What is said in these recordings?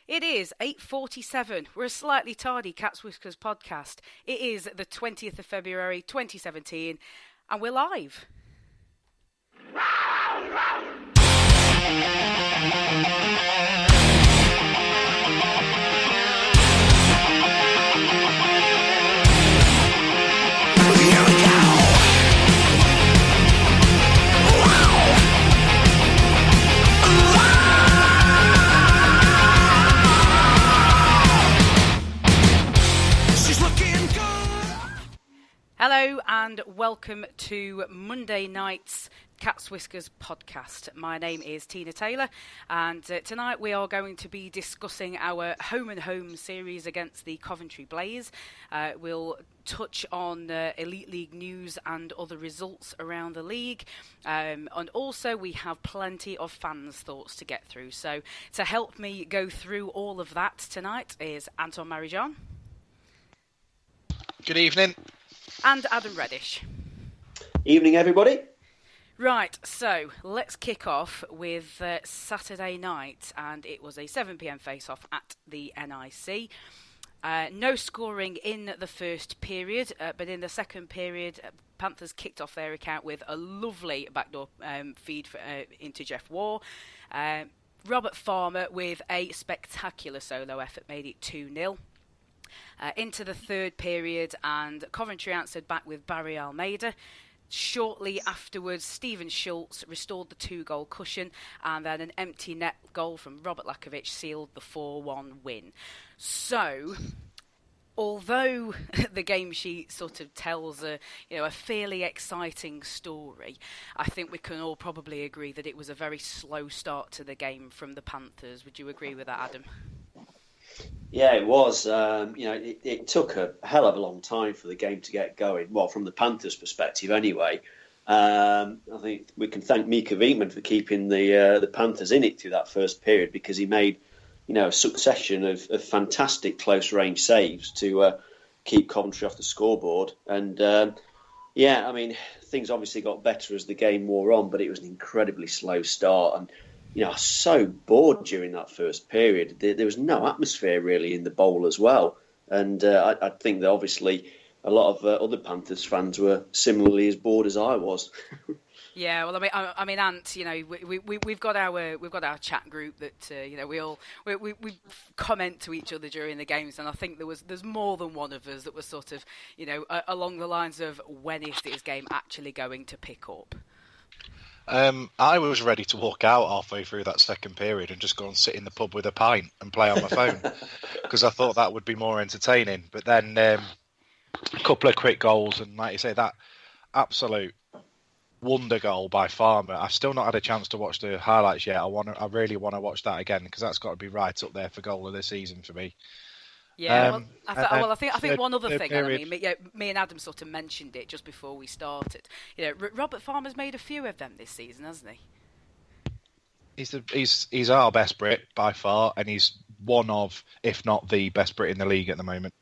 It is 8:47. We're a slightly tardy Cats Whiskers podcast. It is the 20th of February 2017 and we're live. Hello and welcome to Monday night's Cats Whiskers podcast. My name is Tina Taylor and tonight we are going to be discussing our home and home series against the Coventry Blaze. We'll touch on Elite League news and other results around the league, and also we have plenty of fans' thoughts to get through. So to help me go through all of that tonight is Antoine Marie-Jeanne. Good evening. And Adam Reddish. Evening, everybody. Right, so let's kick off with Saturday night, and it was a 7 p.m. face-off at the NIC. No scoring in the first period, but in the second period, Panthers kicked off their account with a lovely backdoor feed into Jeff Waugh. Robert Farmer with a spectacular solo effort made it 2-0. Into the third period, and Coventry answered back with Barry Almeida. Shortly afterwards, Stephen Schultz restored the 2-goal cushion, and then an empty net goal from Robert Lakovic sealed the 4-1 win. So, although the game sheet sort of tells a fairly exciting story, I think we can all probably agree that it was a very slow start to the game from the Panthers. Would you agree with that, Adam? Yeah, it was. It took a hell of a long time for the game to get going. Well, from the Panthers' perspective, anyway. I think we can thank Mika Wietman for keeping the Panthers in it through that first period, because he made, a succession of fantastic close range saves to keep Coventry off the scoreboard. And things obviously got better as the game wore on, but it was an incredibly slow start. And I was so bored during that first period. There was no atmosphere really in the bowl as well. And I think that obviously a lot of other Panthers fans were similarly as bored as I was. Yeah, well, I mean, Ant, we've got our chat group that we comment to each other during the games, and I think there's more than one of us that was sort of along the lines of, when is this game actually going to pick up? I was ready to walk out halfway through that second period and just go and sit in the pub with a pint and play on my phone, because I thought that would be more entertaining. But then a couple of quick goals, and like you say, that absolute wonder goal by Farmer. I've still not had a chance to watch the highlights yet. I really want to watch that again, because that's got to be right up there for goal of the season for me. Yeah, I think one other thing. Me and Adam sort of mentioned it just before we started. Robert Farmer's made a few of them this season, hasn't he? He's our best Brit by far, and he's one of, if not the best Brit in the league at the moment.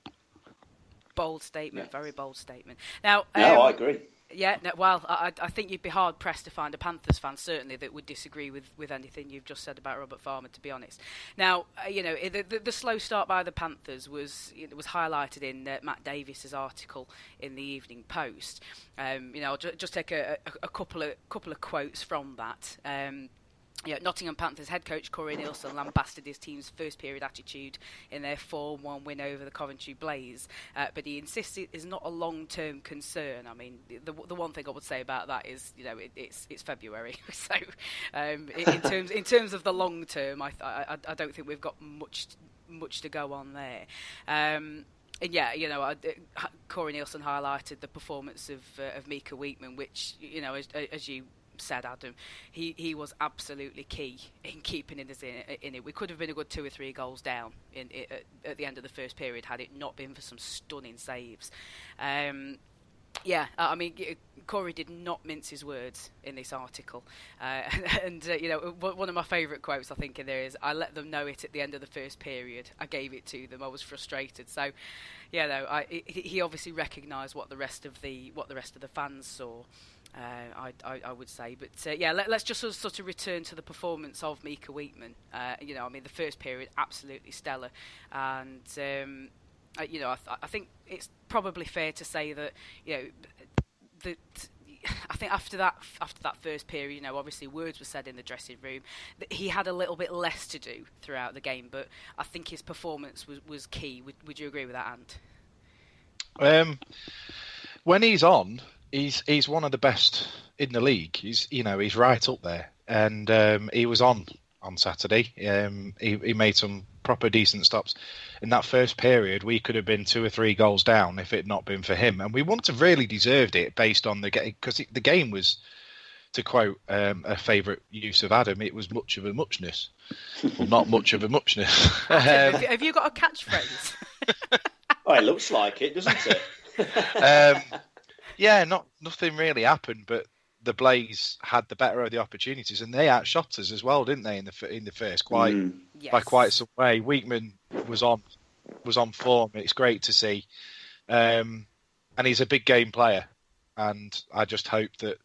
Bold statement, very bold statement. Now, I agree. Yeah, no, well, I think you'd be hard pressed to find a Panthers fan, certainly, that would disagree with anything you've just said about Robert Farmer, to be honest. Now, the slow start by the Panthers was highlighted in Matt Davis's article in the Evening Post. I'll just take a couple of quotes from that. Nottingham Panthers head coach Corey Nielsen lambasted his team's first period attitude in their 4-1 win over the Coventry Blaze, but he insists it is not a long-term concern. I mean, the one thing I would say about that is, it's February, so in terms of the long term, I don't think we've got much to go on there. And Corey Nielsen highlighted the performance of Mika Wietman, which, as you said, Adam, he was absolutely key in keeping us in it. We could have been a good 2 or 3 goals down at the end of the first period had it not been for some stunning saves. Corey did not mince his words in this article. One of my favourite quotes I think in there is, "I let them know it at the end of the first period. I gave it to them. I was frustrated." So, he obviously recognised what the rest of the fans saw. I would say, but let's just sort of return to the performance of Mika Wheatman. The first period absolutely stellar, and I think it's probably fair to say that I think after that first period, obviously words were said in the dressing room that he had a little bit less to do throughout the game, but I think his performance was key. Would you agree with that, Ant? When he's on, he's one of the best in the league. He's right up there, and he was on Saturday. He made some proper decent stops. In that first period, we could have been 2 or 3 goals down if it had not been for him, and we wouldn't have really deserved it based on the game, because the game was, to quote a favourite use of Adam, it was much of a muchness. Well, not much of a muchness. Have you got a catchphrase? Oh, it looks like it, doesn't it? Nothing really happened, but the Blaze had the better of the opportunities, and they outshot us as well, didn't they? In the first, by quite some way. Wheatman was on form. It's great to see, and he's a big game player, and I just hope that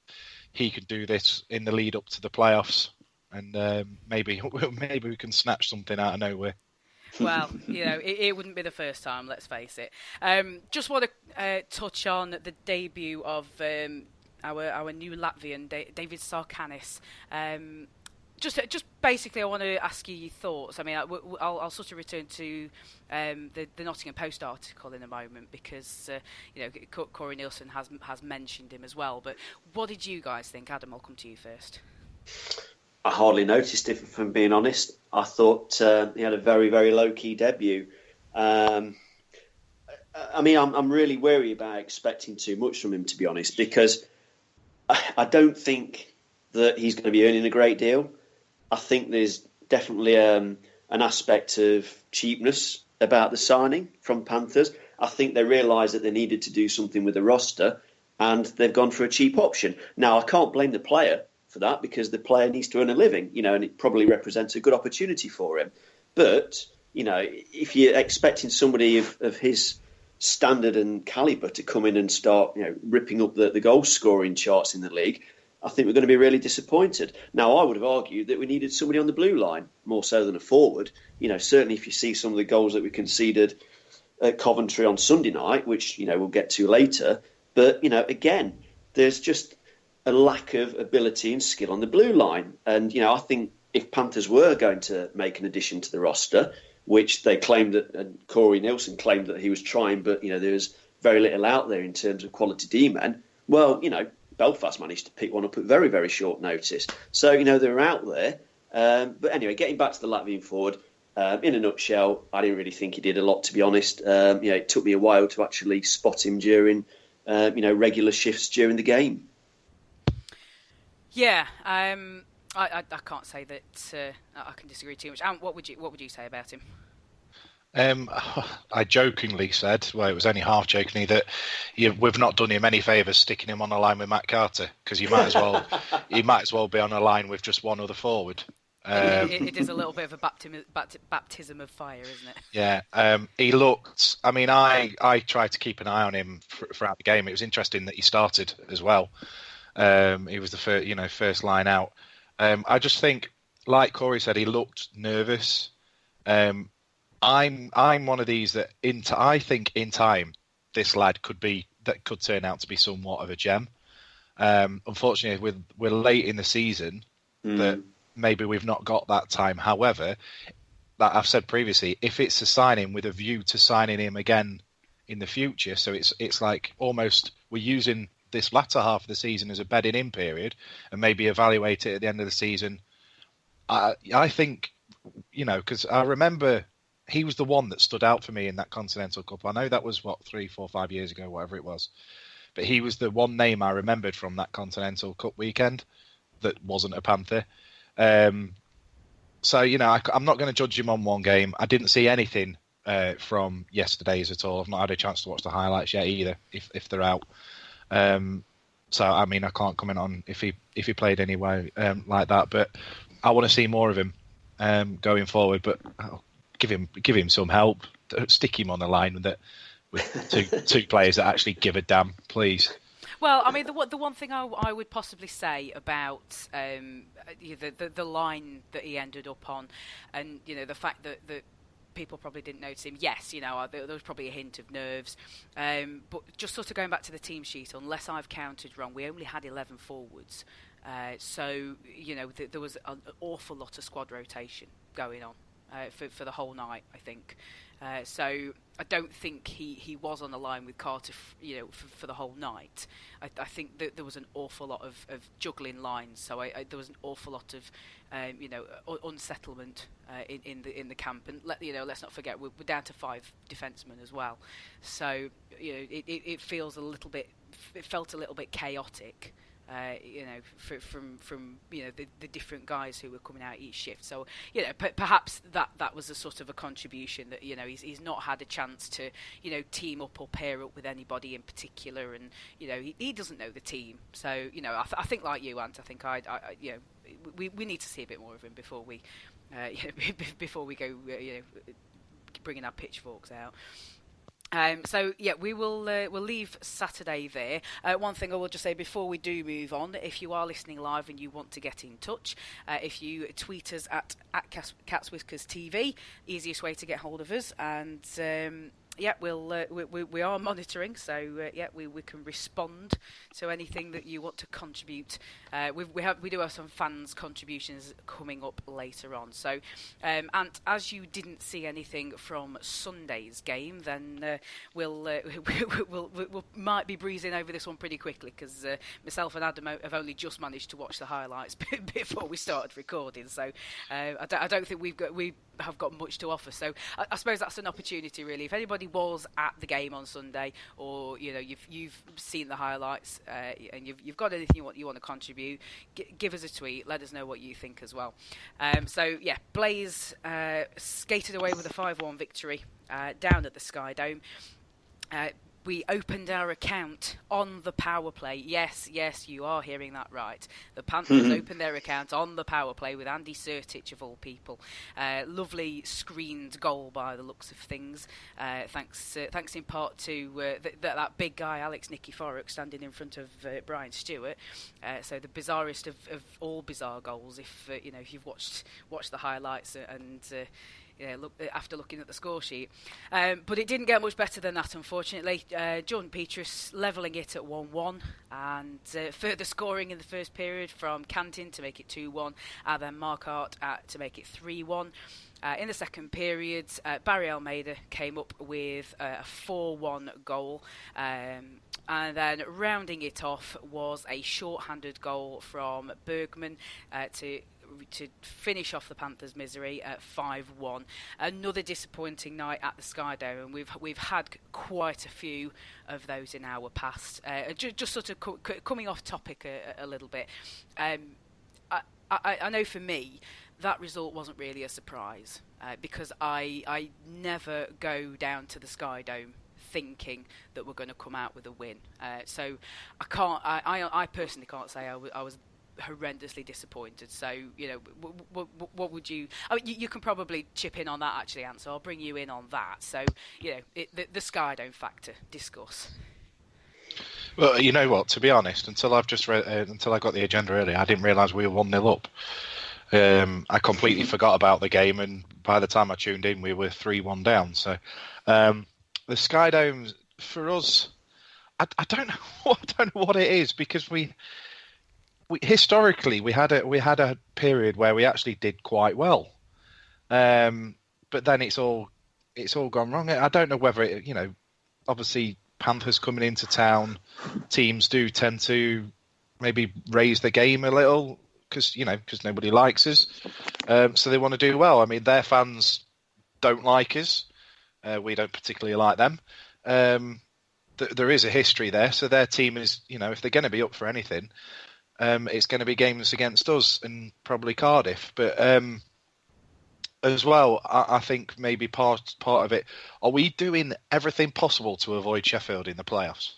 he can do this in the lead up to the playoffs, and maybe we can snatch something out of nowhere. Well, it wouldn't be the first time, let's face it. Just want to touch on the debut of our new Latvian, David Sarkanis. Just basically, I want to ask you your thoughts. I mean, I'll sort of return to the Nottingham Post article in a moment, because Corey Nielsen has mentioned him as well. But what did you guys think? Adam, I'll come to you first. I hardly noticed it, if I'm being honest. I thought he had a very, very low-key debut. I'm really wary about expecting too much from him, to be honest, because I don't think that he's going to be earning a great deal. I think there's definitely an aspect of cheapness about the signing from Panthers. I think they realised that they needed to do something with the roster, and they've gone for a cheap option. Now, I can't blame the player for that, because the player needs to earn a living, and it probably represents a good opportunity for him. But, if you're expecting somebody of his standard and calibre to come in and start, ripping up the goal scoring charts in the league, I think we're going to be really disappointed. Now, I would have argued that we needed somebody on the blue line more so than a forward. Certainly if you see some of the goals that we conceded at Coventry on Sunday night, which, we'll get to later. But, again, there's just a lack of ability and skill on the blue line. And, I think if Panthers were going to make an addition to the roster, which they claimed that, and Corey Nielsen claimed that he was trying, but, there's very little out there in terms of quality D-men. Well, Belfast managed to pick one up at very, very short notice. So, they're out there. But anyway, getting back to the Latvian forward, in a nutshell, I didn't really think he did a lot, to be honest. It took me a while to actually spot him during, regular shifts during the game. Yeah, I can't say that I can disagree too much. What would you say about him? I jokingly said, well, it was only half jokingly, that we've not done him any favours sticking him on a line with Matt Carter, because he might as well be on a line with just one other forward. It is a little bit of a baptism of fire, isn't it? Yeah, he looked. I mean, I tried to keep an eye on him throughout the game. It was interesting that he started as well. He was the first line out. I just think, like Corey said, he looked nervous. I'm one of these that I think in time this lad could turn out to be somewhat of a gem. Unfortunately, we're late in the season that maybe we've not got that time. However, that I've said previously, if it's a signing with a view to signing him again in the future, so it's like almost we're using this latter half of the season as a bedding in period, and maybe evaluate it at the end of the season. I think, because I remember he was the one that stood out for me in that Continental Cup. I know that was 3, 4, 5 years ago, whatever it was, but he was the one name I remembered from that Continental Cup weekend that wasn't a Panther. So I'm not going to judge him on one game. I didn't see anything from yesterday's at all. I've not had a chance to watch the highlights yet either, if they're out. So I mean, I can't comment on if he played anyway like that, but I want to see more of him going forward. But give him some help. Don't stick him on the line with two players that actually give a damn, please. Well, I mean, the one thing I would possibly say about the line that he ended up on, and the fact that people probably didn't notice him. Yes, there was probably a hint of nerves, but just sort of going back to the team sheet, unless I've counted wrong, we only had 11 forwards, so there was an awful lot of squad rotation going on for the whole night, I think. So I don't think he was on the line with Carter, for the whole night. I think that there was an awful lot of juggling lines. So there was an awful lot of, unsettlement in the camp. And let's not forget we're down to 5 defencemen as well. So it felt a little bit chaotic. From the different guys who were coming out each shift. So perhaps that was a sort of a contribution that he's not had a chance to team up or pair up with anybody in particular, and he doesn't know the team. So I think like you, Ant, I think we need to see a bit more of him before we go bringing our pitchforks out. We'll leave Saturday there. One thing I will just say before we do move on, if you are listening live and you want to get in touch, if you tweet us at Cats Whiskers TV, easiest way to get hold of us, and we are monitoring, so we can respond to anything that you want to contribute. We do have some fans' contributions coming up later on. So, and as you didn't see anything from Sunday's game, then we'll might be breezing over this one pretty quickly, because myself and Adam have only just managed to watch the highlights before we started recording. So I don't think we have got much to offer. So I suppose that's an opportunity, really. If anybody was at the game on Sunday, or you've seen the highlights, and you've got anything you want to contribute, give us a tweet. Let us know what you think as well. Blaze skated away with a 5-1 victory down at the SkyDome. We opened our account on the Powerplay. Yes, you are hearing that right. The Panthers opened their account on the Powerplay with Andy Sertich, of all people. Lovely screened goal by the looks of things. Thanks in part to that big guy, Alex Nikiforuk, standing in front of Brian Stewart. So the bizarrest of all bizarre goals, if you've watched the highlights and... after looking at the score sheet. But it didn't get much better than that, unfortunately. Jordan Petrus levelling it at 1-1, and further scoring in the first period from Cantin to make it 2-1, and then Marquardt to make it 3-1. In the second period, Barry Almeida came up with a 4-1 goal, and then rounding it off was a short-handed goal from Bergman to finish off the Panthers' misery at 5-1. Another disappointing night at the SkyDome, and we've had quite a few of those in our past. Just sort of coming off topic a little bit. I know for me that result wasn't really a surprise, because I never go down to the SkyDome thinking that we're going to come out with a win. So I personally can't say I was horrendously disappointed. So what would you... I mean, you can probably chip in on that, actually, Ant, so I'll bring you in on that. So the SkyDome factor, discuss. Well, you know what, to be honest, until I've just read until I got the agenda earlier, I didn't realise we were 1-0 up. I completely forgot about the game, and by the time I tuned in we were 3-1 down. So the SkyDome for us, I don't know what it is, because we historically we had a period where we actually did quite well, but then it's all gone wrong. I don't know whether it, obviously Panthers coming into town, teams do tend to maybe raise the game a little because nobody likes us, so they want to do well. I mean, their fans don't like us, we don't particularly like them. There is a history there, so their team is, if they're going to be up for anything, it's going to be games against us and probably Cardiff. But as well, I think maybe part of it, are we doing everything possible to avoid Sheffield in the playoffs?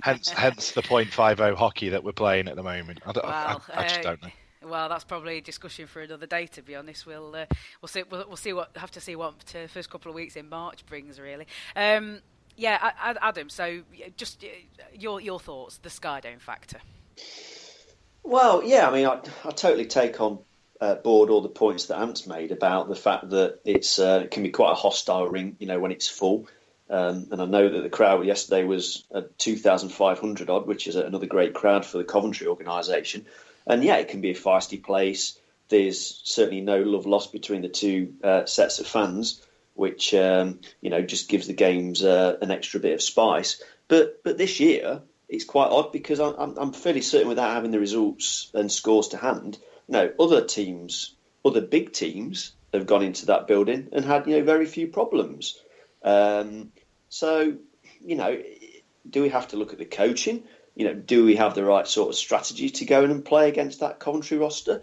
hence the .50 hockey that we're playing at the moment. I just don't know. Well, that's probably a discussion for another day, to be honest. We'll see what first couple of weeks in March brings, really. Yeah, Adam. So, just your thoughts, the SkyDome factor. Well, yeah, I mean, I totally take on board all the points that Ant's made about the fact that it can be quite a hostile ring, when it's full. And I know that the crowd yesterday was 2,500 odd, which is another great crowd for the Coventry organisation. And yeah, it can be a feisty place. There's certainly no love lost between the two sets of fans, which just gives the games an extra bit of spice. But this year it's quite odd because I'm fairly certain, without having the results and scores to hand, other teams, other big teams, have gone into that building and had very few problems. So do we have to look at the coaching? Do we have the right sort of strategy to go in and play against that Coventry roster?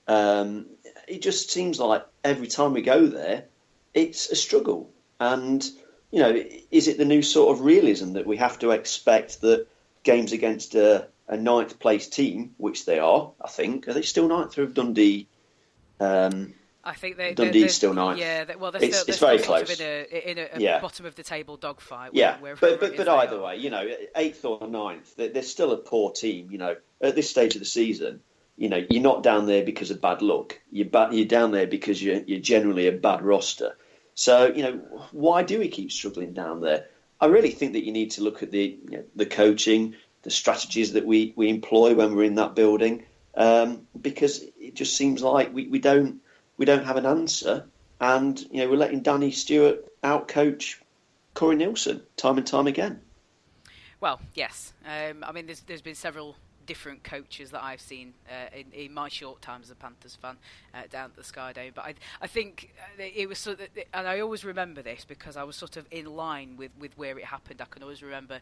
It just seems like every time we go there, it's a struggle. And, is it the new sort of realism that we have to expect that games against a ninth place team, which they are, I think, are they still ninth through Dundee? I think Dundee's still ninth. Yeah, they're it's still very sort close. Of in a bottom of the table dogfight. Yeah, but either way, eighth or ninth, they're still a poor team. At this stage of the season, you're not down there because of bad luck. You're down there because you're generally a bad roster. So why do we keep struggling down there? I really think that you need to look at the coaching, the strategies that we employ when we're in that building, because it just seems like we don't have an answer, and we're letting Danny Stewart outcoach Corey Nielsen time and time again. Well, yes. I mean, there's been several different coaches that I've seen in my short time as a Panthers fan down at the SkyDome, but I think it was sort of, and I always remember this because I was sort of in line with where it happened. I can always remember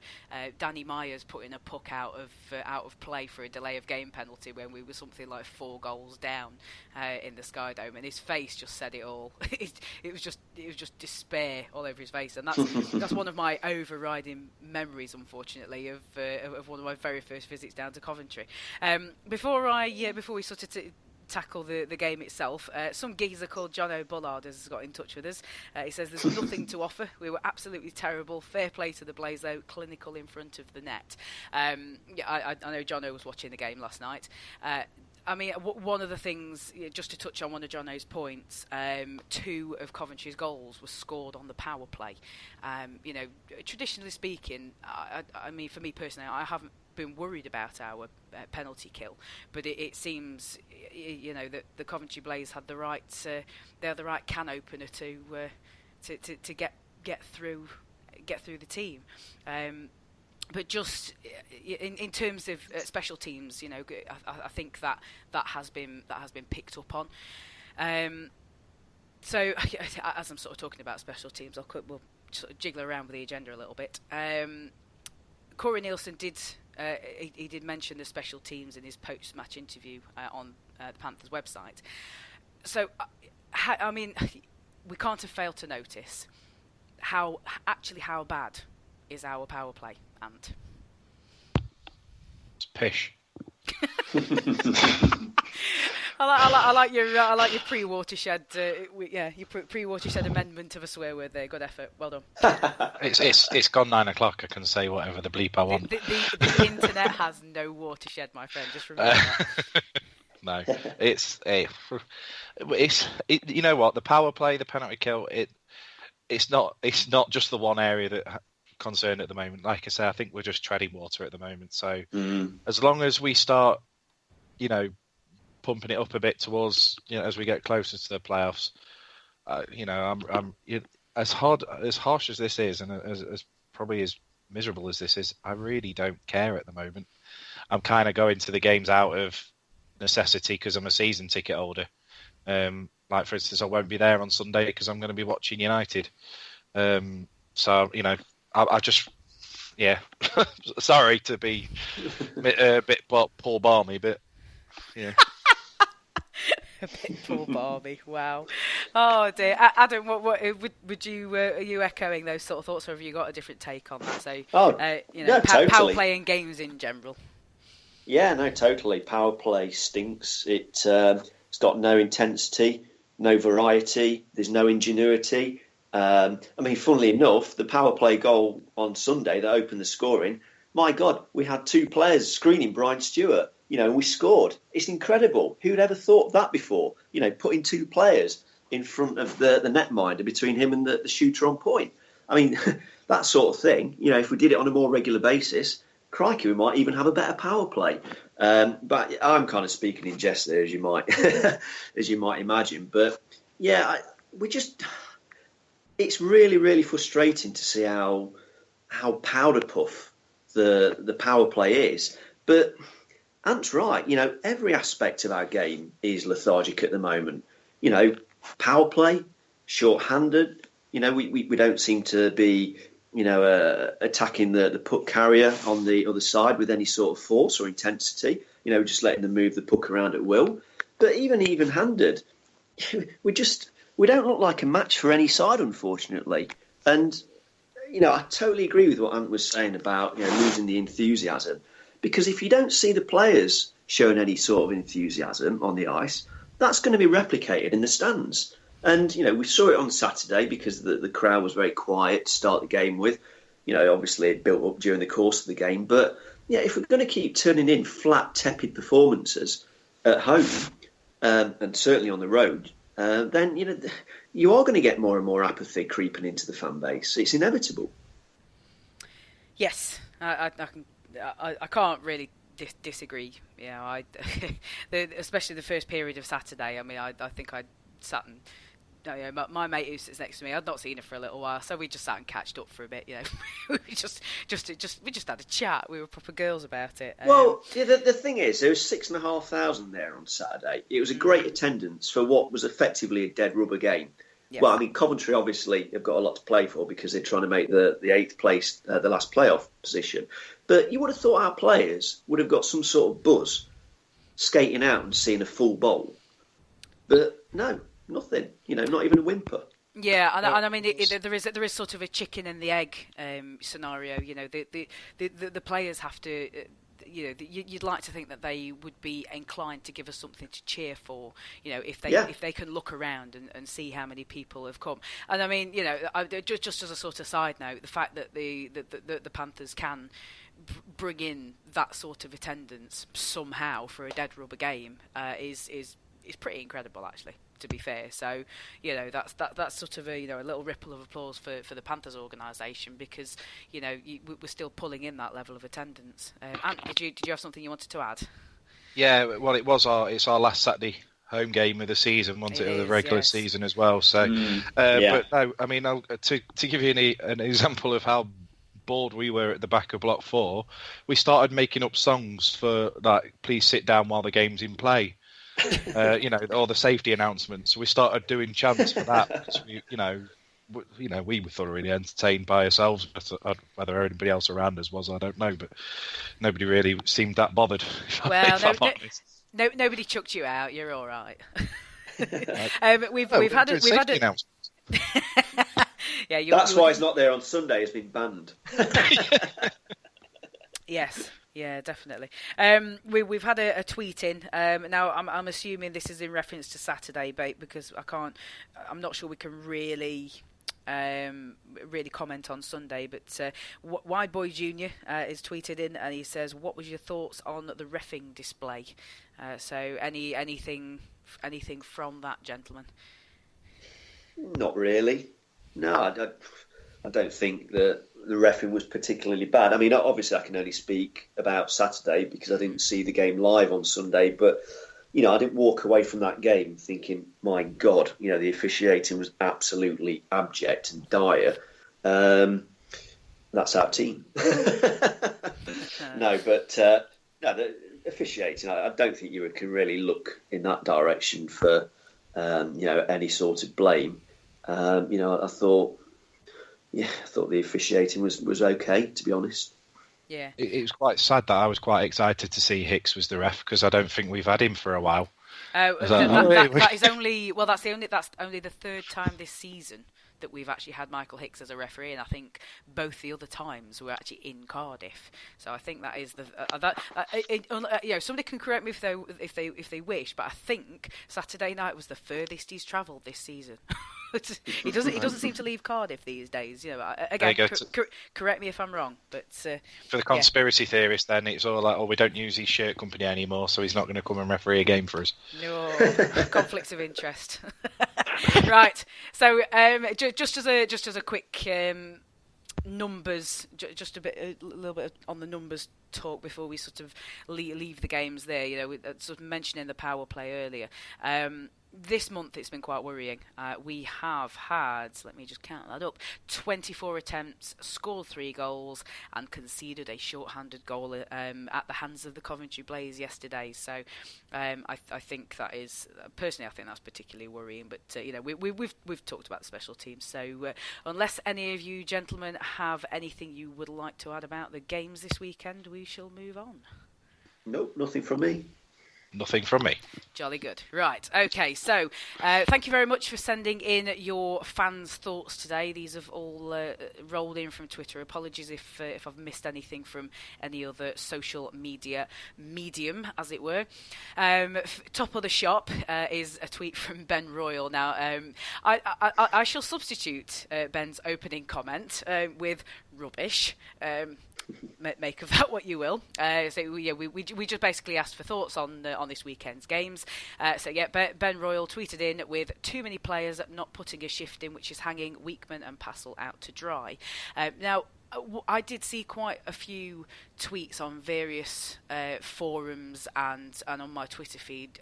Danny Myers putting a puck out of play for a delay of game penalty when we were something like 4 goals down in the SkyDome, and his face just said it all. It was just despair all over his face, and that's one of my overriding memories, unfortunately, of one of my very first visits down to Coventry. Before we sort of tackle the game itself, some geezer called Jono Bullard has got in touch with us. He says there's nothing to offer. We were absolutely terrible. Fair play to the Blaze though, clinical in front of the net. I know Jono was watching the game last night. I mean, one of the things, just to touch on one of Jono's points, 2 of Coventry's goals were scored on the power play. Traditionally speaking, I mean, for me personally, I haven't been worried about our penalty kill, but it seems, that the Coventry Blaze had the right can opener to get through the team. But just in terms of special teams, I think that has been picked up on. So as I'm sort of talking about special teams, we'll sort of jiggle around with the agenda a little bit. Corey Nielsen did mention the special teams in his post-match interview on the Panthers website. So, I mean, we can't have failed to notice how bad is our power play, Ant? It's pish. I like your pre-watershed. Your pre-watershed amendment of a swear word there. Good effort. Well done. It's gone 9 o'clock. I can say whatever the bleep I want. The internet has no watershed, my friend. Just remember that. No, it's you know what, the power play, the penalty kill. It's not just the one area that concerned at the moment. Like I say, I think we're just treading water at the moment. So as long as we start, pumping it up a bit towards, as we get closer to the playoffs, I'm as harsh as this is, and as probably as miserable as this is, I really don't care at the moment. I'm kind of going to the games out of necessity because I'm a season ticket holder. Like for instance, I won't be there on Sunday because I'm going to be watching United. So I just, sorry to be a bit Paul Barmy, but yeah. A bit Paul Barmy, wow. Oh dear, Adam, what would you are you echoing those sort of thoughts, or have you got a different take on that? So, totally. Power play and games in general. Yeah, no, totally. Power play stinks. It's got no intensity, no variety. There's no ingenuity. I mean, funnily enough, the power play goal on Sunday that opened the scoring, my God, we had 2 players screening Brian Stewart, and we scored. It's incredible. Who'd ever thought of that before? Putting 2 players in front of the netminder between him and the shooter on point. I mean, that sort of thing, if we did it on a more regular basis, crikey, we might even have a better power play. But I'm kind of speaking in jest there, as you might imagine. But yeah, it's really, really frustrating to see how powder puff the power play is. But Ant's right. Every aspect of our game is lethargic at the moment. Power play, short-handed. We don't seem to be, attacking the puck carrier on the other side with any sort of force or intensity. Just letting them move the puck around at will. But even-handed, we don't look like a match for any side, unfortunately. And, I totally agree with what Ant was saying about, losing the enthusiasm. Because if you don't see the players showing any sort of enthusiasm on the ice, that's going to be replicated in the stands. And, we saw it on Saturday because the crowd was very quiet to start the game with. Obviously it built up during the course of the game. But, yeah, if we're going to keep turning in flat, tepid performances at home, and certainly on the road, then, you are going to get more and more apathy creeping into the fan base. It's inevitable. Yes, I can't really disagree. Especially the first period of Saturday. I mean, I think I sat and my mate who sits next to me, I'd not seen her for a little while, so we just sat and catched up for a bit. we just had a chat. We were proper girls about it. Well, the thing is, there was 6,500 there on Saturday. It was a great attendance for what was effectively a dead rubber game. Yes. Well, I mean, Coventry obviously have got a lot to play for because they're trying to make the 8th place, the last playoff position. But you would have thought our players would have got some sort of buzz skating out and seeing a full bowl. But no, nothing. Not even a whimper. Yeah, and I mean, there is sort of a chicken and the egg scenario. The players have to. You'd like to think that they would be inclined to give us something to cheer for. If they can look around and see how many people have come. And I mean, just as a sort of side note, the fact that the Panthers can bring in that sort of attendance somehow for a dead rubber game is pretty incredible, actually, to be fair. So, that's sort of a little ripple of applause for the Panthers organisation because we're still pulling in that level of attendance. Ant, did you have something you wanted to add? Yeah, well, it's our last Saturday home game of the season, wasn't it? Of the regular season as well. So, but no, I mean, to give you an example of how bored we were at the back of Block 4, we started making up songs for like "Please sit down while the game's in play." All the safety announcements. We started doing chants for that because we were thoroughly entertained by ourselves. Whether anybody else around us was, I don't know, but nobody really seemed that bothered. Well, nobody chucked you out. You're all right. We've had announcements. Yeah, that's why it's not there on Sunday. It's been banned. Yes. Yeah, definitely. We've had a tweet in. Now, I'm assuming this is in reference to Saturday, because I'm not sure we can really comment on Sunday. But Wide Boy Junior is tweeted in, and he says, "What was your thoughts on the reffing display?" So, anything from that gentleman? Not really. No, I don't think that the reffing was particularly bad. I mean, obviously I can only speak about Saturday because I didn't see the game live on Sunday, but, I didn't walk away from that game thinking, my God, the officiating was absolutely abject and dire. That's our team. No, the officiating, I don't think you can really look in that direction for, any sort of blame. I thought the officiating was okay, to be honest. Yeah, it was quite sad that I was quite excited to see Hicks was the ref because I don't think we've had him for a while. That is only that's only the third time this season that we've actually had Michael Hicks as a referee, and I think both the other times were actually in Cardiff. So I think that is somebody can correct me if they wish, but I think Saturday night was the furthest he's travelled this season. He doesn't seem to leave Cardiff these days. Again, correct me if I'm wrong, but for the conspiracy theorists, then it's all like, we don't use his shirt company anymore, so he's not going to come and referee a game for us. No conflicts of interest. Right. So just as a quick numbers, just a little bit on the numbers talk before we sort of leave the games there. We sort of mentioning the power play earlier. This month it's been quite worrying. We have had, let me just count that up, 24 attempts, scored 3 goals, and conceded a short-handed goal at the hands of the Coventry Blaze yesterday. So I think that is, personally, I think that's particularly worrying. But we've talked about the special teams. So unless any of you gentlemen have anything you would like to add about the games this weekend, we shall move on. Nope, nothing from me. Nothing from me. Jolly good. Right, okay, so thank you very much for sending in your fans' thoughts today. These have all rolled in from Twitter. Apologies if I've missed anything from any other social media medium, as it were. Top of the shop is a tweet from Ben Royal. Now, I shall substitute Ben's opening comment with rubbish. Make of that what you will. We just basically asked for thoughts on this weekend's games. Ben Royal tweeted in with too many players not putting a shift in, which is hanging Weekman and Passel out to dry. Now, I did see quite a few tweets on various forums and on my Twitter feed,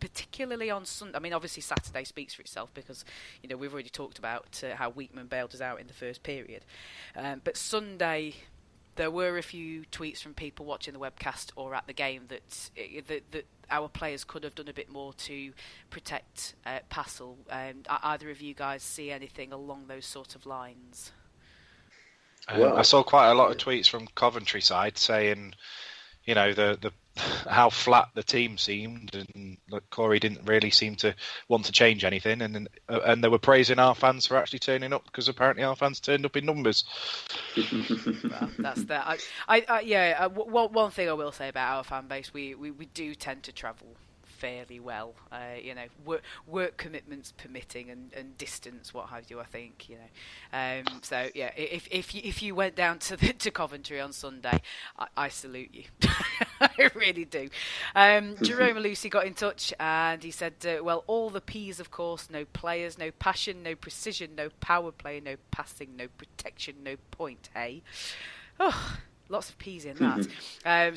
particularly on Sunday. I mean, obviously Saturday speaks for itself because we've already talked about how Weekman bailed us out in the first period, but Sunday there were a few tweets from people watching the webcast or at the game that our players could have done a bit more to protect Passel. Either of you guys see anything along those sort of lines? I saw quite a lot of tweets from Coventry side saying, the how flat the team seemed, and Corey didn't really seem to want to change anything, and they were praising our fans for actually turning up because apparently our fans turned up in numbers. Well, that's that. One thing I will say about our fan base, we do tend to travel fairly well, work commitments permitting and distance, what have you. I think so. Yeah, if you went down to Coventry on Sunday, I salute you. I really do. Jerome Lucy got in touch and he said, well, all the P's, of course, no players, no passion, no precision, no power play, no passing, no protection, no point. Hey, oh. Lots of P's in that.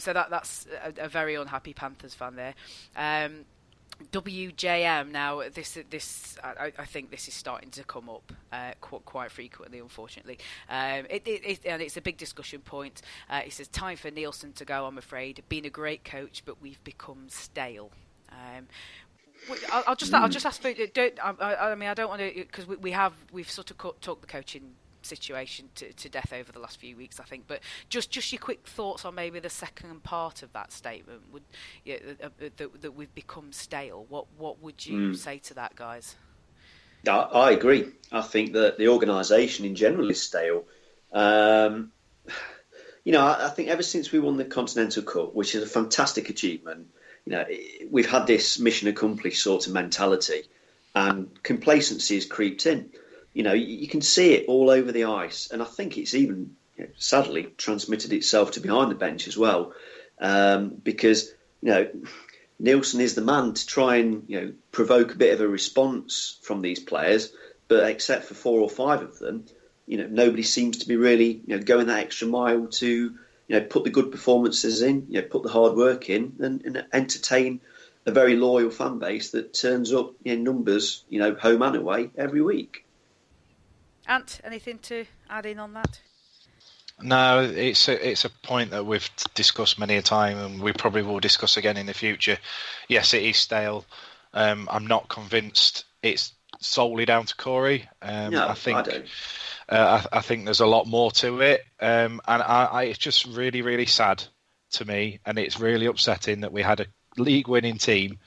So that's a very unhappy Panthers fan there. WJM, now this I think this is starting to come up quite frequently, unfortunately. And it's a big discussion point. He says, time for Nielsen to go, I'm afraid. Been a great coach, but we've become stale. I'll just ask for. I don't want to, because we've sort of talked the coaching situation to death over the last few weeks, I think, but just your quick thoughts on maybe the second part of that statement, that we've become stale. What would you say to that, guys? I agree. I think that the organisation in general is stale. I think ever since we won the Continental Cup, which is a fantastic achievement, we've had this mission accomplished sort of mentality, and complacency has creeped in. You can see it all over the ice, and I think it's even, sadly, transmitted itself to behind the bench as well, because Nielsen is the man to try and provoke a bit of a response from these players, but except for 4 or 5 of them, nobody seems to be really going that extra mile to put the good performances in, put the hard work in, and entertain a very loyal fan base that turns up in numbers, home and away every week. Ant, anything to add in on that? No, it's a point that we've discussed many a time, and we probably will discuss again in the future. Yes, it is stale. I'm not convinced it's solely down to Corey. No, I don't. I think there's a lot more to it, and it's just really, really sad to me, and it's really upsetting that we had a league-winning team.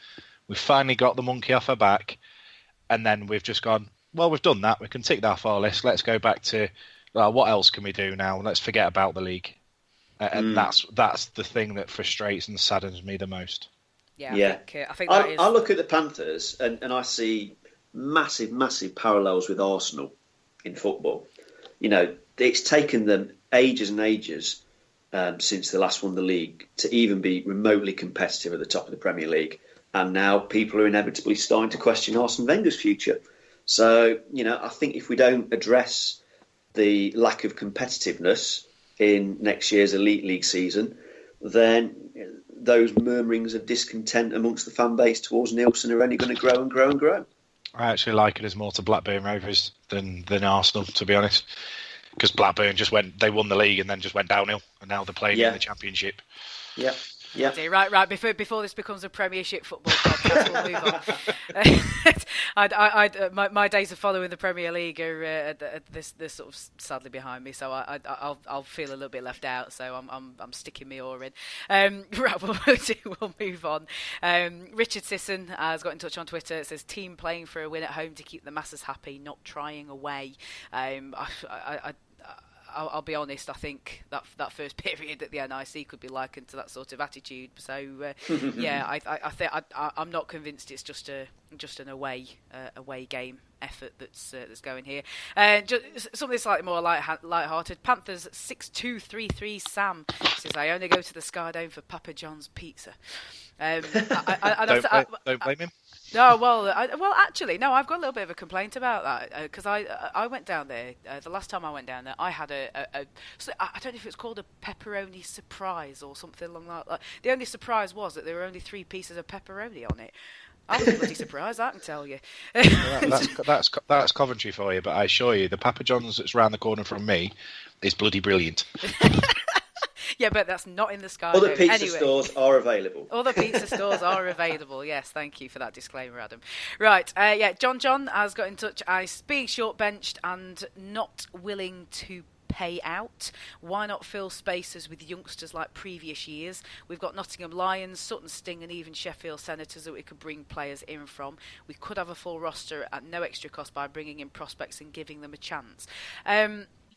We finally got the monkey off our back, and then we've just gone, well, we've done that. We can tick that off our list. Let's go back to what else can we do now? Let's forget about the league. And that's the thing that frustrates and saddens me the most. Yeah. I think that is. I look at the Panthers and I see massive, massive parallels with Arsenal in football. You know, it's taken them ages and ages since they last won the league to even be remotely competitive at the top of the Premier League. And now people are inevitably starting to question Arsene Wenger's future. So, you know, I think if we don't address the lack of competitiveness in next year's Elite League season, then those murmurings of discontent amongst the fan base towards Nielsen are only going to grow and grow and grow. I actually like it as more to Blackburn Rovers than Arsenal, to be honest. Because Blackburn they won the league and then just went downhill, and now they're playing in the Championship. Yeah. Yeah. Right. Before this becomes a Premiership football podcast, we'll move on. My days of following the Premier League are they're sort of sadly behind me, so I'll feel a little bit left out. So I'm sticking my oar in. Right, we'll move on. Richard Sisson has got in touch on Twitter. It says team playing for a win at home to keep the masses happy, not trying away. I'll be honest. I think that first period at the NIC could be likened to that sort of attitude. So I'm not convinced it's just an away game effort that's going here. Just something slightly more light-hearted. Panthers 6233 Sam says I only go to the SkyDome for Papa John's pizza. Don't blame him. No, well, actually, no. I've got a little bit of a complaint about that because I went down there the last time I went down there. I had I don't know if it's called a pepperoni surprise or something along that. The only surprise was that there were only 3 pieces of pepperoni on it. I was bloody surprised, I can tell you. That's Coventry for you, but I assure you, the Papa John's that's round the corner from me is bloody brilliant. Yeah, but that's not in the Sky. Other pizza stores are available. Other pizza stores are available. Yes, thank you for that disclaimer, Adam. Right, John has got in touch. Being short benched and not willing to pay out. Why not fill spaces with youngsters like previous years? We've got Nottingham Lions, Sutton Sting and even Sheffield Senators that we could bring players in from. We could have a full roster at no extra cost by bringing in prospects and giving them a chance.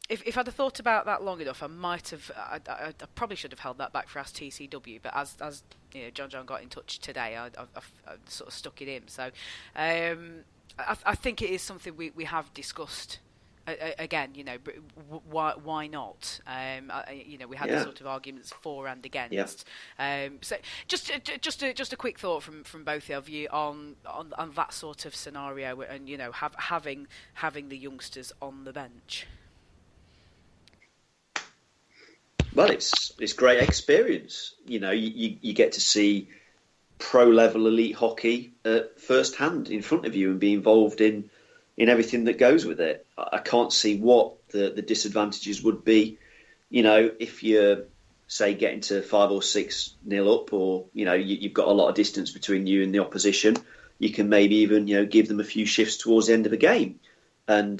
If I'd have thought about that long enough, I might have. I probably should have held that back for Ask TCW. But as you know, John got in touch today, I sort of stuck it in. So I think it is something we have discussed. Again, you know, why not? You know, we had the sort of arguments for and against. So just a quick thought from both of you on that sort of scenario, and you know, having the youngsters on the bench. Well, it's great experience. You know, you get to see pro level elite hockey first hand in front of you and be involved in everything that goes with it. I can't see what the disadvantages would be. You know, if you're, say, getting to 5 or 6 nil up, or you know you've got a lot of distance between you and the opposition, you can maybe even give them a few shifts towards the end of a game, and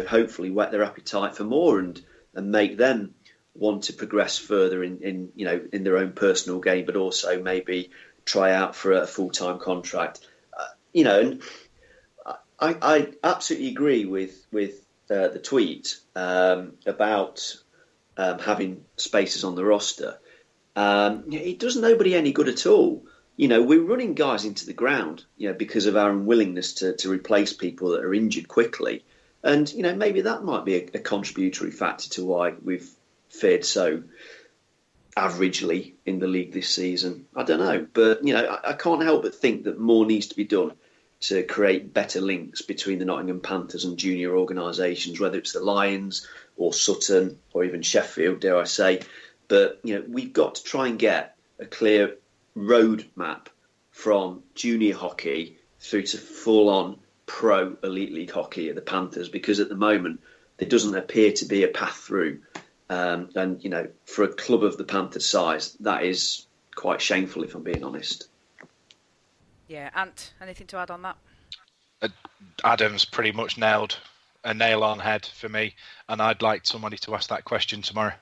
hopefully whet their appetite for more and make them want to progress further in their own personal game, but also maybe try out for a full-time contract. And I absolutely agree with the tweet about having spaces on the roster. It does nobody any good at all. You know, we're running guys into the ground, because of our unwillingness to replace people that are injured quickly. And, maybe that might be a contributory factor to why we've fared so averagely in the league this season. I don't know. But, I can't help but think that more needs to be done to create better links between the Nottingham Panthers and junior organisations, whether it's the Lions or Sutton or even Sheffield, dare I say. But, we've got to try and get a clear roadmap from junior hockey through to full-on pro elite league hockey at the Panthers, because at the moment there doesn't appear to be a path through. And for a club of the Panthers' size, that is quite shameful, if I'm being honest. Yeah, Ant, anything to add on that? Adam's pretty much nailed a nail on head for me, and I'd like somebody to ask that question tomorrow.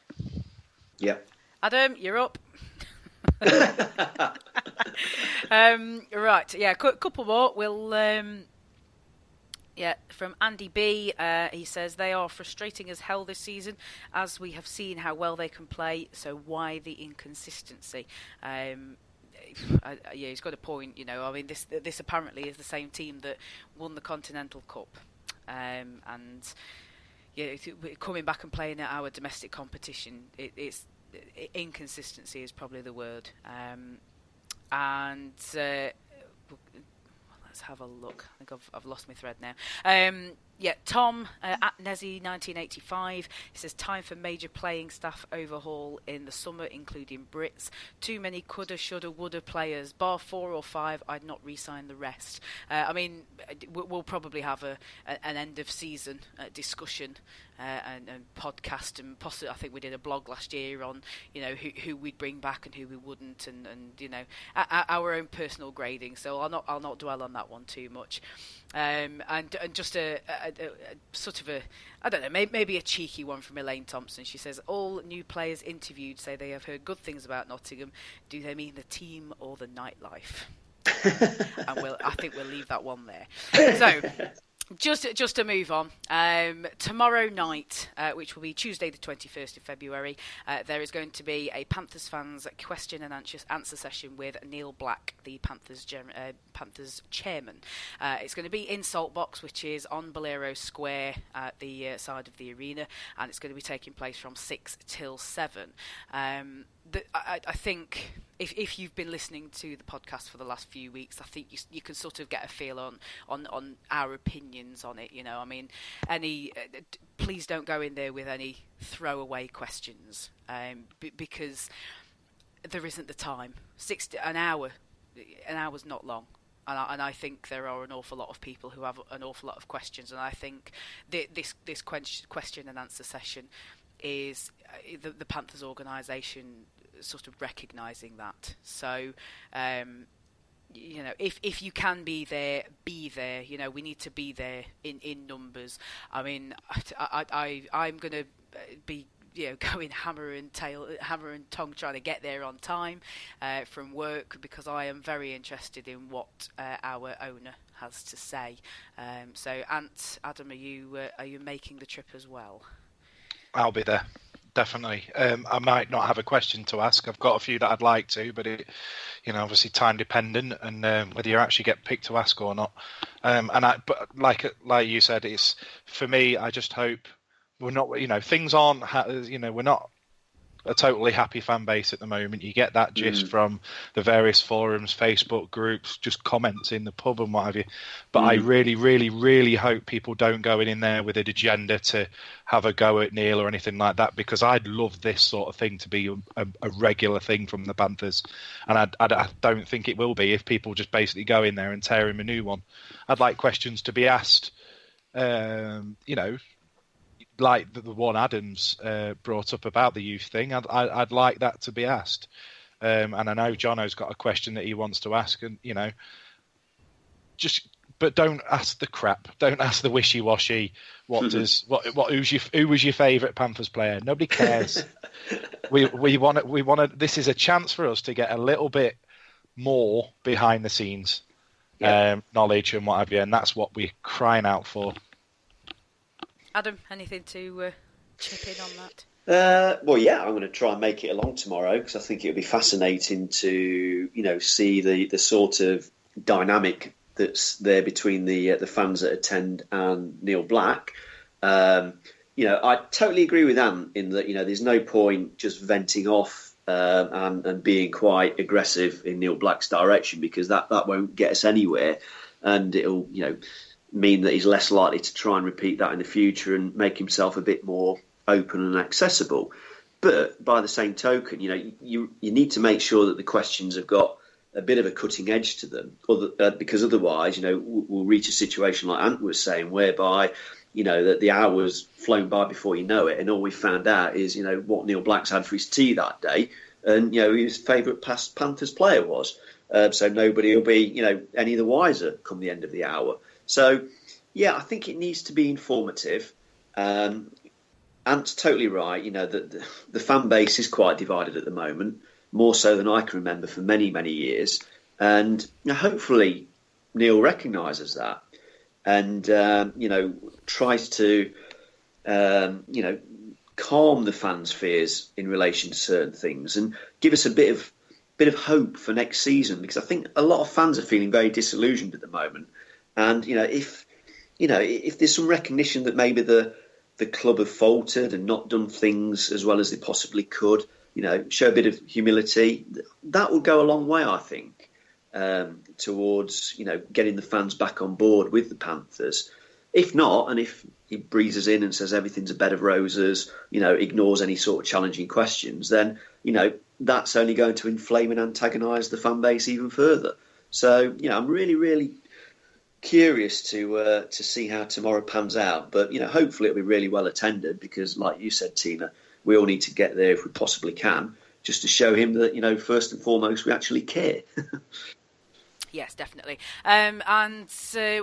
Yeah. Adam, you're up. Right, yeah, couple more. We'll... from Andy B, he says they are frustrating as hell this season, as we have seen how well they can play. So why the inconsistency? yeah, he's got a point. I mean, this apparently is the same team that won the Continental Cup, and yeah, coming back and playing at our domestic competition, it's inconsistency is probably the word. And let's have a look. I think I've lost my thread now. Yeah, Tom at Nezzy 1985. He says, time for major playing staff overhaul in the summer, including Brits. Too many coulda, shoulda, woulda players. Bar 4 or 5, I'd not re-sign the rest. I mean, we'll probably have an end of season discussion and podcast, and possibly I think we did a blog last year on who we'd bring back and who we wouldn't, and our own personal grading. So I'll not dwell on that one too much. And just a sort of I don't know, maybe a cheeky one from Elaine Thompson. She says, all new players interviewed say they have heard good things about Nottingham. Do they mean the team or the nightlife? And I think we'll leave that one there. So just to move on, tomorrow night, which will be Tuesday the 21st of February, there is going to be a Panthers fans question and answer session with Neil Black, the Panthers chairman. It's going to be in Saltbox, which is on Bolero Square at the side of the arena, and it's going to be taking place from 6 till 7. I think if you've been listening to the podcast for the last few weeks, I think you can sort of get a feel on our opinions on it. I mean, please don't go in there with any throwaway questions, because there isn't the time. An hour's not long. And I think there are an awful lot of people who have an awful lot of questions, and I think this question and answer session is the Panthers organisation sort of recognising that. So, if you can be there, be there. We need to be there in numbers. I mean, I'm going to be going hammer and tongue trying to get there on time from work, because I am very interested in what our owner has to say. So, Adam, are you making the trip as well? I'll be there, definitely. I might not have a question to ask. I've got a few that I'd like to, but it, obviously time dependent, and whether you actually get picked to ask or not. But like you said, it's for me. I just hope we're not. Things aren't. We're not a totally happy fan base at the moment. You get that gist from the various forums, Facebook groups, just comments in the pub and what have you. But I really, really, really hope people don't go in there with an agenda to have a go at Neil or anything like that, because I'd love this sort of thing to be a regular thing from the Panthers. And I don't think it will be if people just basically go in there and tear him a new one. I'd like questions to be asked, like the one Adams brought up about the youth thing. I'd like that to be asked, and I know Jono's got a question that he wants to ask, and but don't ask the crap. Don't ask the wishy-washy. Who was your favourite Panthers player? Nobody cares. we want. This is a chance for us to get a little bit more behind the scenes knowledge and what have you, and that's what we're crying out for. Adam, anything to chip in on that? Well, yeah, I'm going to try and make it along tomorrow, because I think it'll be fascinating to, see the sort of dynamic that's there between the fans that attend and Neil Black. I totally agree with Anne in that, there's no point just venting off and being quite aggressive in Neil Black's direction, because that won't get us anywhere, and it'll, mean that he's less likely to try and repeat that in the future and make himself a bit more open and accessible. But by the same token, you need to make sure that the questions have got a bit of a cutting edge to them, because otherwise, we'll reach a situation like Ant was saying, whereby, that the hour's flown by before you know it, and all we found out is, what Neil Black's had for his tea that day, and, his favourite past Panthers player was. So nobody will be, any the wiser come the end of the hour. So, yeah, I think it needs to be informative. Ant's totally right. That the fan base is quite divided at the moment, more so than I can remember for many, many years. And hopefully Neil recognises that and, tries to, calm the fans' fears in relation to certain things and give us a bit bit of hope for next season, because I think a lot of fans are feeling very disillusioned at the moment. And if there's some recognition that maybe the club have faltered and not done things as well as they possibly could, show a bit of humility, that will go a long way, I think, towards getting the fans back on board with the Panthers. If not, and if he breezes in and says everything's a bed of roses, ignores any sort of challenging questions, then that's only going to inflame and antagonise the fan base even further. So I'm really, really curious to see how tomorrow pans out. But hopefully it'll be really well attended, because, like you said, Tina, we all need to get there if we possibly can, just to show him that first and foremost we actually care. Yes, definitely. And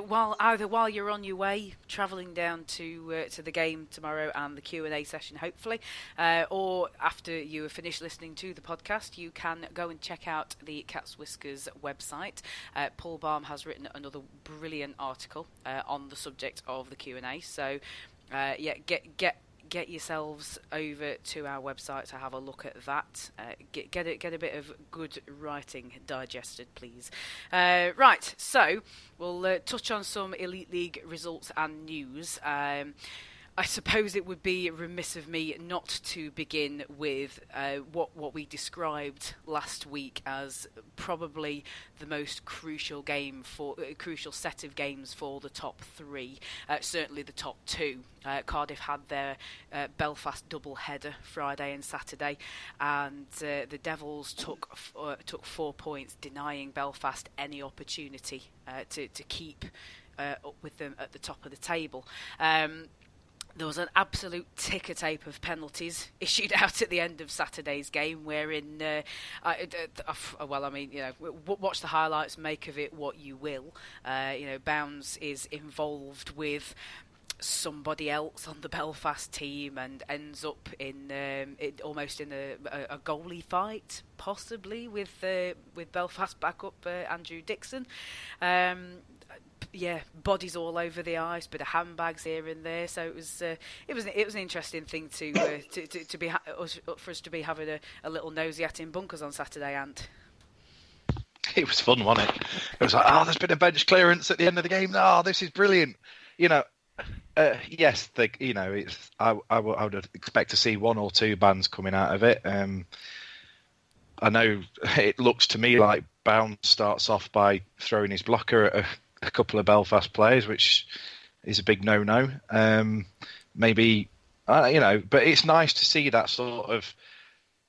while you're on your way, travelling down to the game tomorrow and the Q&A session, hopefully, or after you have finished listening to the podcast, you can go and check out the Cat's Whiskers website. Paul Baum has written another brilliant article on the subject of the Q&A. So, get yourselves over to our website to have a look at that. Get a bit of good writing digested, please. Right, so we'll touch on some Elite League results and news. I suppose it would be remiss of me not to begin with what we described last week as probably the most crucial set of games for the top three, certainly the top two. Cardiff had their Belfast double header Friday and Saturday, and the Devils took 4 points, denying Belfast any opportunity to keep up with them at the top of the table. There was an absolute ticker tape of penalties issued out at the end of Saturday's game, wherein, watch the highlights, make of it what you will. Bounds is involved with somebody else on the Belfast team and ends up almost in a goalie fight, possibly with Belfast backup Andrew Dixon. Bodies all over the ice, bit of handbags here and there. So it was an interesting thing to be for us to be having a little nosy at in bunkers on Saturday. And it was fun, wasn't it? It was like, there's been a bench clearance at the end of the game. This is brilliant. Yes, it's I would expect to see one or two bans coming out of it. I know it looks to me like Bound starts off by throwing his blocker at a couple of Belfast players, which is a big no-no. Maybe, but it's nice to see that sort of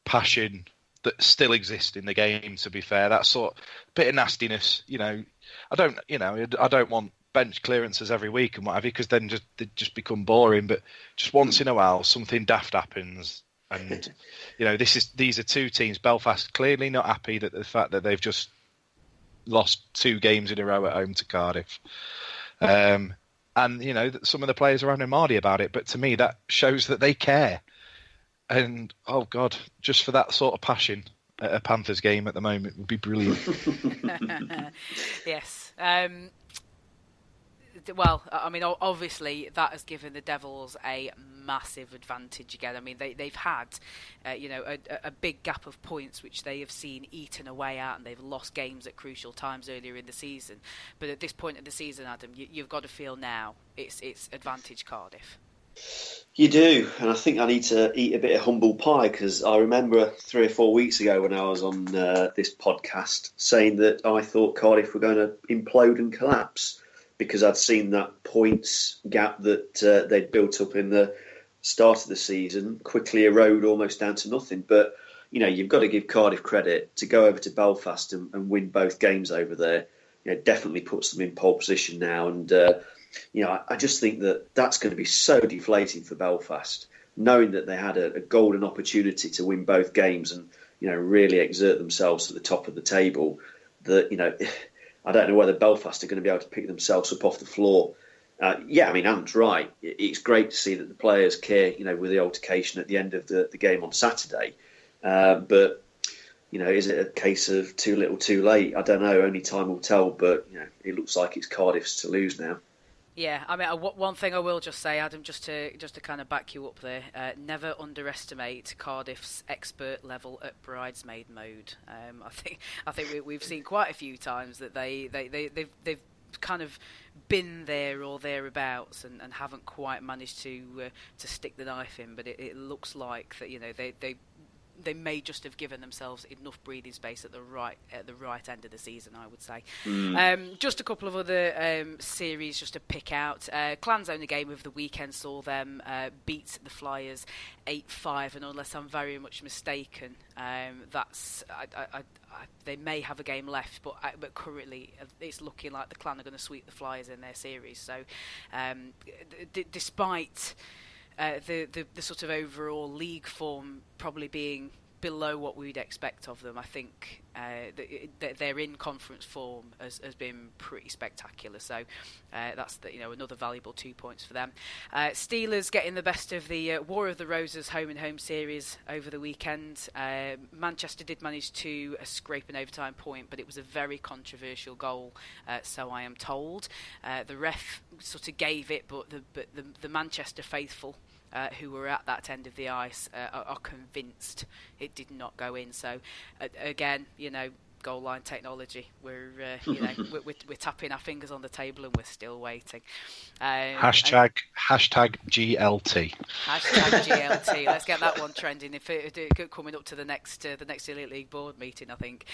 passion that still exists in the game, to be fair. That sort of bit of nastiness, I don't want bench clearances every week and what have you, because then they just become boring. But just once in a while, something daft happens. And, these are two teams. Belfast clearly not happy that the fact that they've just lost 2 games in a row at home to Cardiff. And, some of the players are mardy about it, but to me that shows that they care. And, oh God, just for that sort of passion at a Panthers game at the moment would be brilliant. Yes. Well, obviously that has given the Devils a massive advantage again. They've had, a big gap of points which they have seen eaten away at, and they've lost games at crucial times earlier in the season. But at this point in the season, Adam, you've got to feel now it's advantage Cardiff. You do, and I think I need to eat a bit of humble pie, because I remember 3 or 4 weeks ago when I was on this podcast saying that I thought Cardiff were going to implode and collapse, because I'd seen that points gap that they'd built up in the start of the season quickly erode almost down to nothing. But, you've got to give Cardiff credit to go over to Belfast and win both games over there. Definitely puts them in pole position now. And, I just think that that's going to be so deflating for Belfast, knowing that they had a golden opportunity to win both games and, really exert themselves at the top of the table, that, I don't know whether Belfast are going to be able to pick themselves up off the floor. Ant's right. It's great to see that the players care, with the altercation at the end of the game on Saturday. But, is it a case of too little too late? I don't know. Only time will tell. But, it looks like it's Cardiff's to lose now. Yeah, I mean, one thing I will just say, Adam, just to kind of back you up there, never underestimate Cardiff's expert level at bridesmaid mode. I think we've seen quite a few times that they've kind of been there or thereabouts and haven't quite managed to stick the knife in. But it looks like that, you know, they may just have given themselves enough breathing space at the right end of the season, I would say. Just a couple of other series just to pick out. Clan's only game of the weekend saw them beat the Flyers 8-5, and unless I'm very much mistaken, they may have a game left, but currently it's looking like the Clan are going to sweep the Flyers in their series. So despite the sort of overall league form probably being below what we'd expect of them, I think their in-conference form has been pretty spectacular. So that's another valuable 2 points for them. Steelers getting the best of the War of the Roses home-and-home series over the weekend. Manchester did manage to scrape an overtime point, but it was a very controversial goal, so I am told. The ref sort of gave it, but the Manchester faithful, who were at that end of the ice, are convinced it did not go in. So again, goal line technology. We're tapping our fingers on the table and we're still waiting. Hashtag GLT. Hashtag GLT. Let's get that one trending. If it coming up to the next Elite League board meeting, I think.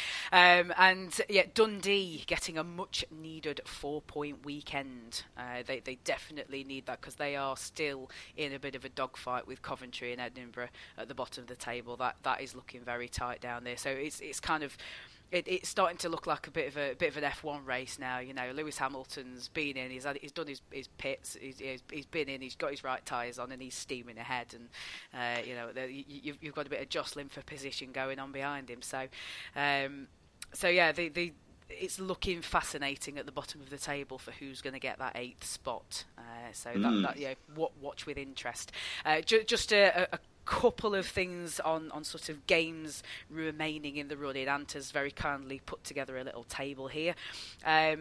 Dundee getting a much needed 4-point weekend. They definitely need that because they are still in a bit of a dogfight with Coventry and Edinburgh at the bottom of the table. That is looking very tight down there. So it's kind of. It's starting to look like a bit of an F1 race now. Lewis Hamilton's been in. He's done his pits. He's been in. He's got his right tyres on, and he's steaming ahead. And you've got a bit of jostling for position going on behind him. So it's looking fascinating at the bottom of the table for who's going to get that 8th spot. Watch with interest. Just a couple of things on sort of games remaining in the running. Anta's very kindly put together a little table here. I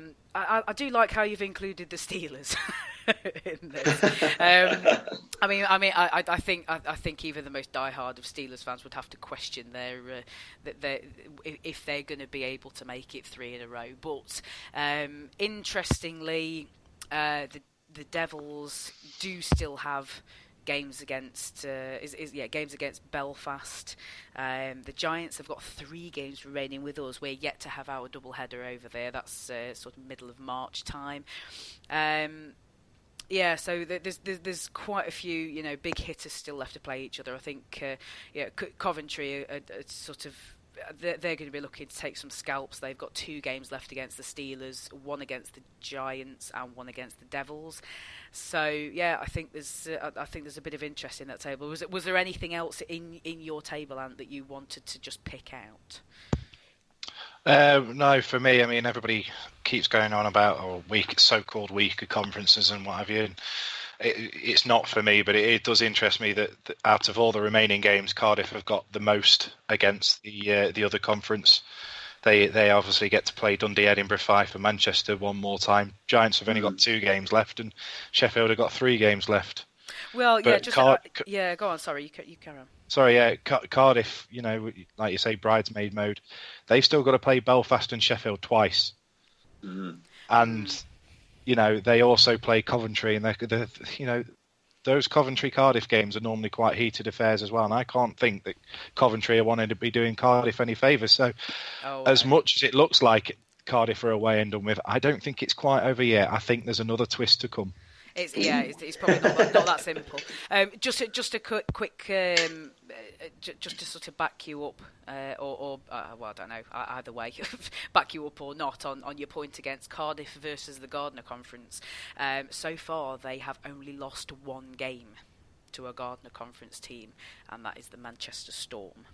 do like how you've included the Steelers in this. I think even the most diehard of Steelers fans would have to question if they're going to be able to make it 3 in a row. But interestingly, the Devils do still have games against games against Belfast. The Giants have got 3 games remaining with us. We're yet to have our double header over there. That's sort of middle of March time. So there's quite a few big hitters still left to play each other. I think Coventry are sort of. They're going to be looking to take some scalps. They've got 2 games left against the Steelers, 1 against the Giants and 1 against the Devils. So I think there's a bit of interest in that table. Was there anything else in your table, Ant, that you wanted to just pick out? No, for me, I mean, everybody keeps going on about so-called weaker conferences and what have you. And it's not for me, but it does interest me that out of all the remaining games, Cardiff have got the most against the other conference. They obviously get to play Dundee, Edinburgh, Fife and Manchester one more time. Giants have only got 2 games left, and Sheffield have got 3 games left. Well, but go on. Sorry, you carry on. Sorry, Cardiff, like you say, bridesmaid mode. They've still got to play Belfast and Sheffield twice. And they also play Coventry, and those Coventry-Cardiff games are normally quite heated affairs as well. And I can't think that Coventry are wanting to be doing Cardiff any favours. So, as much as it looks like Cardiff are away and done with, I don't think it's quite over yet. I think there's another twist to come. It's probably not that simple. Just a quick, just to sort of back you up, I don't know, either way, back you up or not on your point against Cardiff versus the Gardner Conference. So far, they have only lost 1 game to a Gardner Conference team, and that is the Manchester Storm.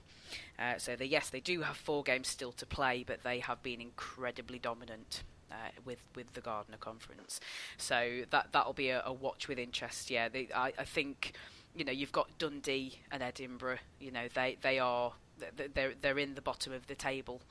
So they do have 4 games still to play, but they have been incredibly dominant with the Gardner Conference. So that'll be a watch with interest. Yeah, I think you've got Dundee and Edinburgh. They're in the bottom of the table.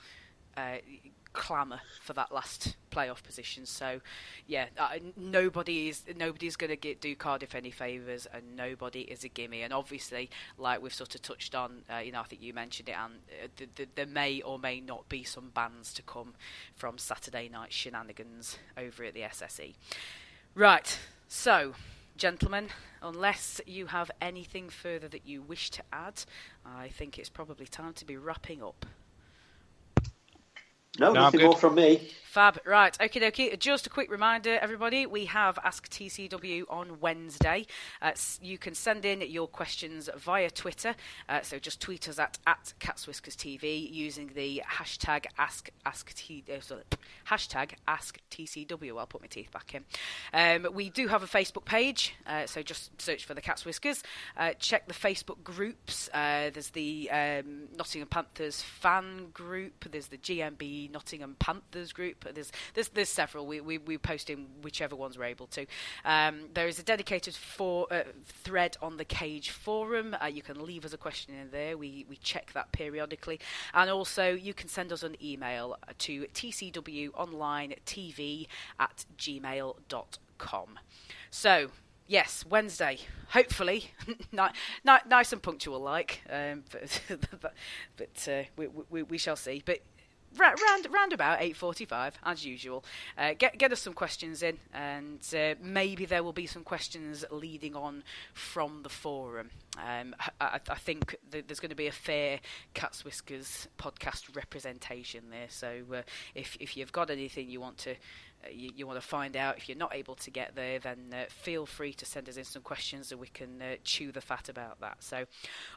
clamour for that last playoff position. So, yeah, nobody's going to do Cardiff any favours, and nobody is a gimme. And obviously, like we've sort of touched on, I think you mentioned it, and there may or may not be some bans to come from Saturday night shenanigans over at the SSE. Right, so, gentlemen, unless you have anything further that you wish to add, I think it's probably time to be wrapping up. No, nothing more from me. Fab. Right. Okie dokie. Just a quick reminder, everybody, we have Ask TCW on Wednesday. You can send in your questions via Twitter. So just tweet us at CatsWhiskersTV using the hashtag AskTCW. I'll put my teeth back in. We do have a Facebook page, so just search for the Cats Whiskers. Check the Facebook groups. There's the Nottingham Panthers fan group. There's the GMB Nottingham Panthers group. There's several. We post in whichever ones we're able to. There is a dedicated thread on the Cage forum. You can leave us a question in there. We check that periodically. And also you can send us an email to tcwonlinetv@gmail.com. So, yes, Wednesday. Hopefully, nice and punctual like. But we shall see. But round about 8:45 as usual. Get us some questions in, and maybe there will be some questions leading on from the forum. I think there's going to be a fair Cats Whiskers podcast representation there. So if you've got anything you want to find out, if you're not able to get there, then feel free to send us in some questions and we can chew the fat about that. So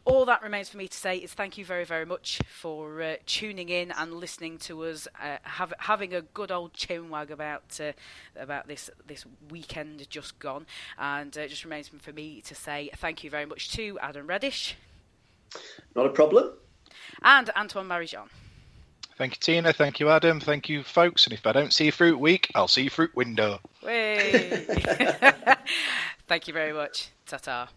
all that remains for me to say is thank you very, very much for tuning in and listening to us, having a good old chinwag about this weekend just gone. And it just remains for me to say thank you very much to Adam Reddish. Not a problem. And Antoine Marie-Jeanne. Thank you, Tina. Thank you, Adam. Thank you, folks. And if I don't see you Fruit Week, I'll see you Fruit Window. Thank you very much. Ta-ta.